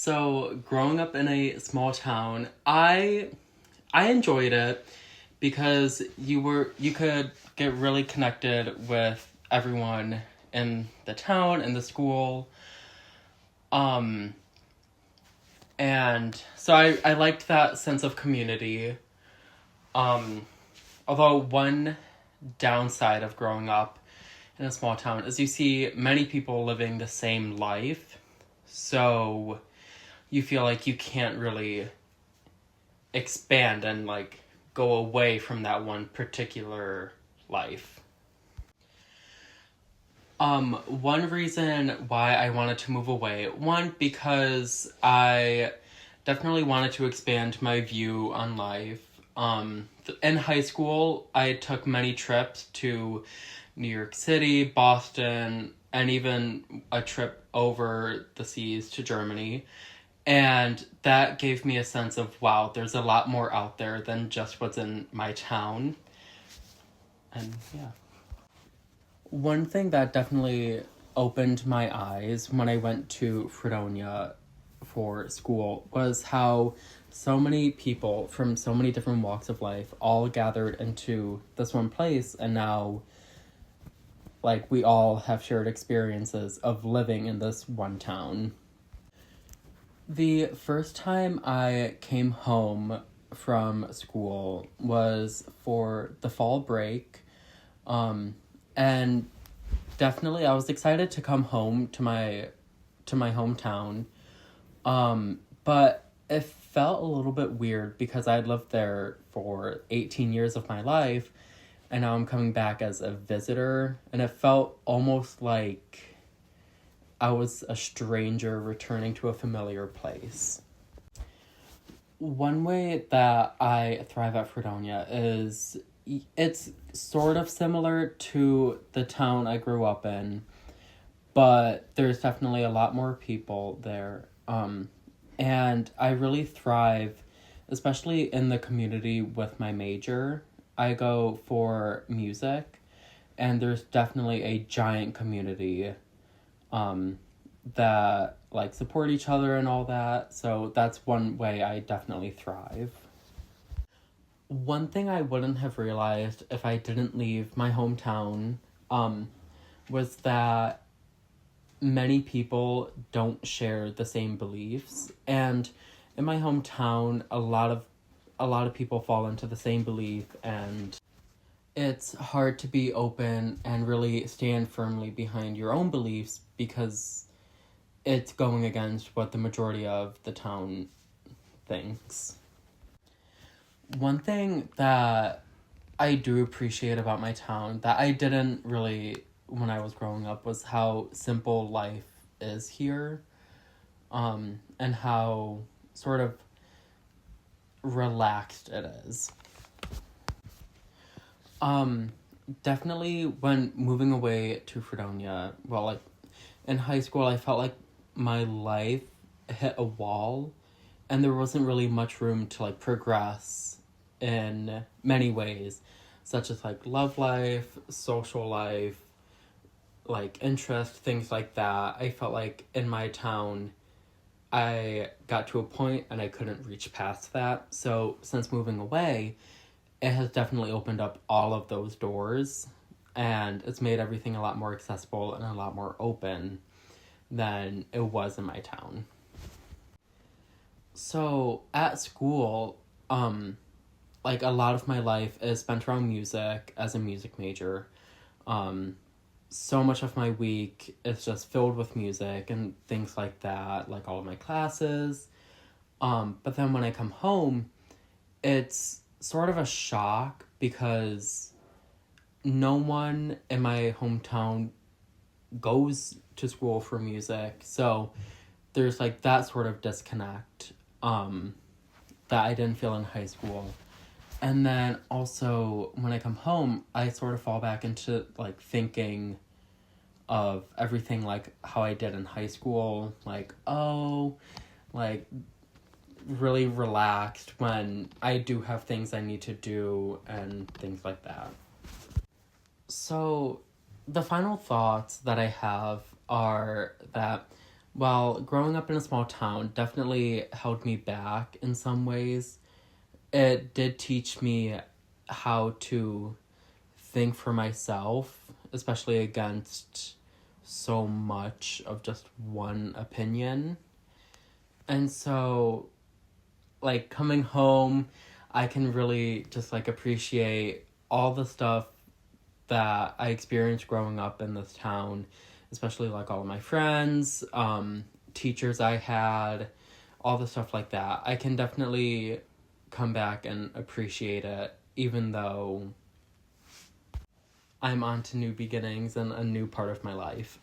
So growing up in a small town, I enjoyed it because you could get really connected with everyone in the town and the school. Um and so I liked that sense of community. Um Although one downside of growing up in a small town is you see many people living the same life. So you feel like you can't really expand and go away from that one particular life. One reason why I wanted to move away, one, because I definitely wanted to expand my view on life. In high school, I took many trips to New York City, Boston, and even a trip over the seas to Germany. And that gave me a sense of, wow, there's a lot more out there than just what's in my town. And yeah. One thing that definitely opened my eyes when I went to Fredonia for school was how so many people from so many different walks of life all gathered into this one place, and now we all have shared experiences of living in this one town. The first time I came home from school was for the fall break. And definitely I was excited to come home to my hometown. But it felt a little bit weird because I'd lived there for 18 years of my life, and now I'm coming back as a visitor, and it felt almost like I was a stranger returning to a familiar place. One way that I thrive at Fredonia is it's sort of similar to the town I grew up in, but there's definitely a lot more people there. And I really thrive, especially in the community with my major. I go for music, and there's definitely a giant community that support each other and all that. So that's one way I definitely thrive. One thing I wouldn't have realized if I didn't leave my hometown was that many people don't share the same beliefs. And in my hometown, a lot of people fall into the same belief, and it's hard to be open and really stand firmly behind your own beliefs because it's going against what the majority of the town thinks. One thing that I do appreciate about my town that I didn't really when I was growing up was how simple life is here, and how sort of relaxed it is. Definitely when moving away to Fredonia, in high school, I felt like my life hit a wall, and there wasn't really much room to progress in many ways, such as love life, social life, interest, things like that. I felt like in my town, I got to a point and I couldn't reach past that. So since moving away, it has definitely opened up all of those doors, and it's made everything a lot more accessible and a lot more open than it was in my town. So at school, a lot of my life is spent around music as a music major. So much of my week is just filled with music and things like that, all of my classes. But then when I come home, it's sort of a shock because no one in my hometown goes to school for music. So there's that sort of disconnect that I didn't feel in high school. And then also when I come home, I sort of fall back into thinking of everything how I did in high school, really relaxed when I do have things I need to do and things like that. So the final thoughts that I have are that Well, growing up in a small town definitely held me back in some ways. It did teach me how to think for myself, especially against so much of just one opinion. And so, like, coming home, I can really just, like, appreciate all the stuff that I experienced growing up in this town, especially, like, all of my friends, teachers I had, all the stuff like that. I can definitely come back and appreciate it, even though I'm on to new beginnings and a new part of my life.